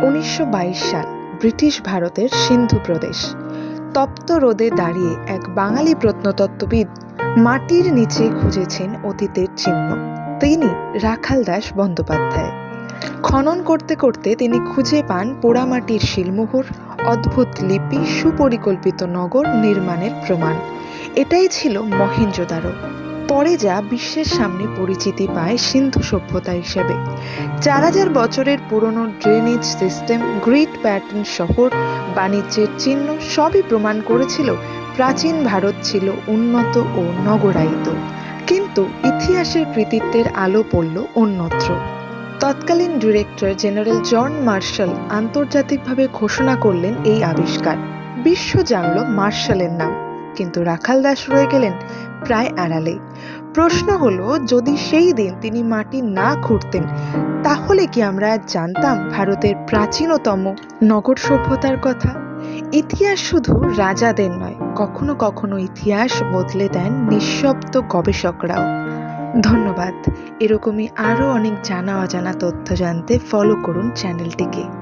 1922 সাল, ব্রিটিশ ভারতের সিন্ধু প্রদেশ। তপ্ত রোদে দাঁড়িয়ে এক বাঙালি প্রত্নতত্ত্ববিদ মাটির নিচে খুঁজেছেন অতীতের চিহ্ন। তিনি রাখাল দাস বন্দ্যোপাধ্যায়। খনন করতে করতে তিনি খুঁজে পান পোড়ামাটির শিলমোহর, অদ্ভুত লিপি, সুপরিকল্পিত নগর নির্মাণের প্রমাণ। এটাই ছিল মহেঞ্জোদারো। পরে যা বিশ্বের সামনে পরিচিতি পায় সিন্ধু সভ্যতা হিসেবে। 4000 বছরের পুরনো ড্রেনেজ সিস্টেম, গ্রিড প্যাটার্ন, শহর, বাণিজ্যের চিহ্ন সবই প্রমাণ করেছিল প্রাচীন ভারত ছিল উন্নত ও নগরায়িত। কিন্তু ইতিহাসের কৃতিত্বের আলো পড়ল অন্যত্র। তৎকালীন ডিরেক্টর জেনারেল জন মার্শাল আন্তর্জাতিকভাবে ঘোষণা করলেন এই আবিষ্কার। বিশ্ব জানল মার্শালের নাম, কিন্তু রাখাল দাস রয়ে গেলেন প্রায় আড়ালে। প্রশ্ন হলো, যদি সেই দিন তিনি মাটি না খুঁড়তেন, তাহলে কি আমরা জানতাম ভারতের প্রাচীনতম নগর সভ্যতার কথা? ইতিহাস শুধু রাজাদের নয়, কখনো কখনো ইতিহাস বদলে দেন নিঃশব্দ গবেষকরাও। ধন্যবাদ। এরকমই আরও অনেক জানা অজানা তথ্য জানতে ফলো করুন চ্যানেলটিকে।